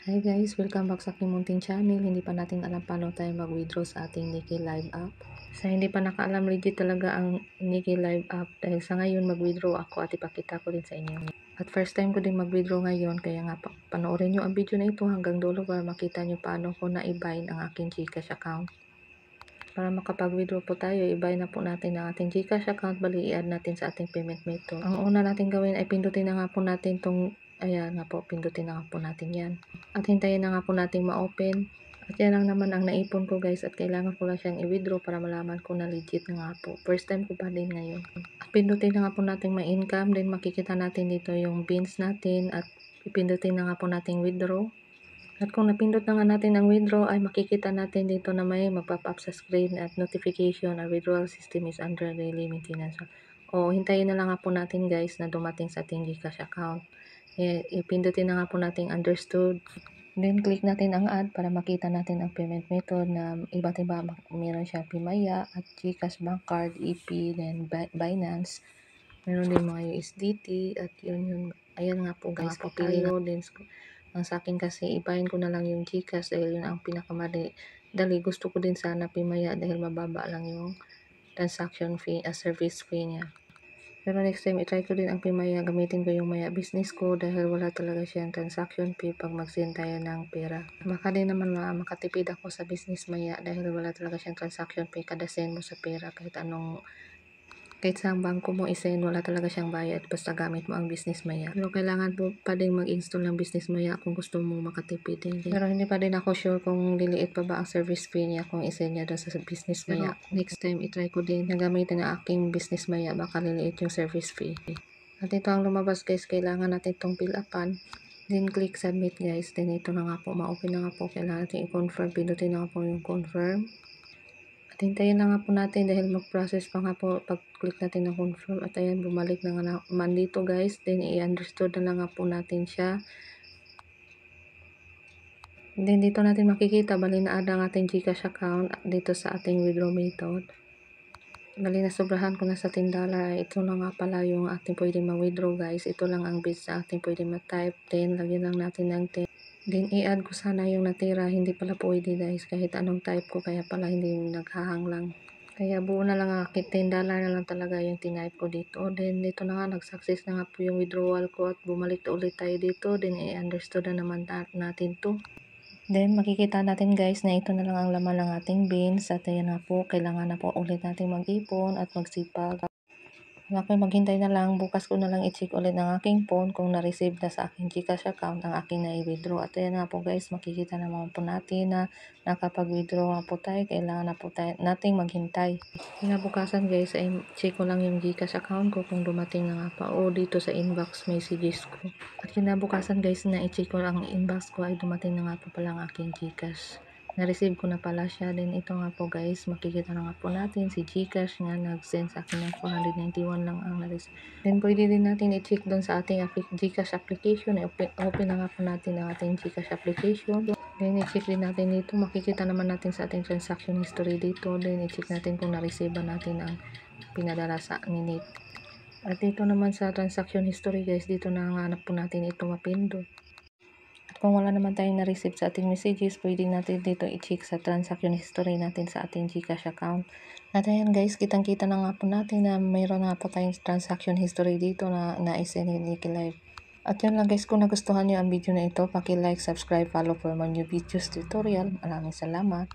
Hi guys, welcome back sa aking munting channel. Hindi pa natin alam paano tayo mag-withdraw sa ating Niki Live app. Sa hindi pa nakaalam, legit talaga ang Niki Live app. Dahil sa ngayon, mag-withdraw ako at ipakita ko din sa inyo. At first time ko din mag-withdraw ngayon, kaya nga panoorin nyo ang video na ito hanggang dulo para makita nyo paano ko na-bind ang aking Gcash account. Para makapag-withdraw po tayo, i-bind na po natin ang ating Gcash account, bali i-add natin sa ating payment method. Ang una natin gawin ay pindutin na nga po natin itong, ayan nga po, pindutin na nga po natin yan. At hintayin na nga po natin ma-open. At yan lang naman ang naipon ko guys, at kailangan ko lang siyang i-withdraw para malaman ko na legit na nga po. First time ko pa din ngayon. At pindutin na nga po natin ma-income, then makikita natin dito yung bins natin at ipindutin na nga po natin withdraw. At kung napindot na nga natin ang withdraw, ay makikita natin dito na may magpop up sa screen at notification, our withdrawal system is under daily maintenance. O hintayin na lang nga po natin guys na dumating sa ating Gcash account. Ipindutin na nga po natin understood. Then click natin ang add para makita natin ang payment method na iba't iba. Meron siya Pimaya at Gcash Bank Card, EP, then Binance. Meron din mga USDT at yun. Ayan nga po guys, papili na din. Ang sa akin kasi, ibahin ko na lang yung Gcash dahil yun ang pinakamadali. Gusto ko din sana Pimaya dahil mababa lang yung transaction fee, service fee niya. Pero next time, itry ko din ang Pimaya. Gamitin ko yung Maya business ko dahil wala talaga siyang transaction fee pag mag-send tayo ng pera. Baka din naman makatipid ako sa business Maya dahil wala talaga siyang transaction fee kada send mo sa pera kahit sa bangko mo isend, wala talaga siyang bayad basta gamit mo ang business Maya. Pero kailangan po pa din mag-install ng business Maya kung gusto mo makatipid. Pero hindi pa din ako sure kung liliit pa ba ang service fee niya kung isend niya doon sa business Maya. Pero next time, itry ko din na gamitin ang aking business Maya, baka liliit yung service fee. At ito ang lumabas guys, kailangan natin itong fill upan. Then click submit guys. Then ito na nga po, ma-open na nga po. Kailangan natin i-confirm. Pindutin na nga po yung confirm. At hintayin na nga po natin dahil mag-process pa nga po pag-click natin ng confirm. At ayan, bumalik na nga naman dito guys. Then i-understood na lang nga po natin siya. Then dito natin makikita, bali na add ang ating Gcash account dito sa ating withdraw method. Bali na sobrahan ko na sa $10. Ito na nga pala yung ating pwede ma-withdraw guys. Ito lang ang bits na ating pwede ma-type. Then lagyan lang natin ng 10. Then i-add ko sana yung natira, hindi pala pwede guys kahit anong type ko, kaya pala hindi naghahang lang. Kaya buo na lang $10 na lang talaga yung tinype ko dito. Then dito na nga, nag-success na nga po yung withdrawal ko at bumalik ulit tayo dito. Then i-understood na naman natin to. Then makikita natin guys na ito na lang ang laman ng ating bins. At ayan na po, kailangan na po ulit natin mag-ipon at magsipag. Ako'y maghintay na lang, bukas ko na lang i-check ulit ng aking phone kung na-receive na sa aking Gcash account ang aking na-withdraw. At ayan nga po guys, makikita naman po natin na nakapag-withdraw nga po tayo. Kailangan na po nating maghintay. Kinabukasan guys, ay check ko lang yung Gcash account ko kung dumating na nga pa o dito sa inbox messages ko. At kinabukasan guys, na i-check ko ang inbox ko ay dumating na nga po pala ang aking Gcash. Na-receive ko na pala siya. Then ito nga po guys, makikita na nga po natin si Gcash nga nag-send sa akin ng 491 lang ang na-receive. Then pwede din natin i-check doon sa ating Gcash application. Open na nga po natin ang ating Gcash application. Then i-check din natin dito. Makikita naman natin sa ating transaction history dito. Then i-check natin kung na-receive ba natin ang pinadala sa ninit. At dito naman sa transaction history guys, dito na nga po natin ito mapindot. Kung wala naman tayong na-receive sa ating messages, pwede natin dito i-check sa transaction history natin sa ating Gcash account. At ayan guys, kitang-kita na nga po natin na mayroon na po tayong transaction history dito na na-send ni Niki Live. At yun lang guys, kung nagustuhan nyo ang video na ito, paki-like, subscribe, follow for more new videos tutorial. Maraming salamat.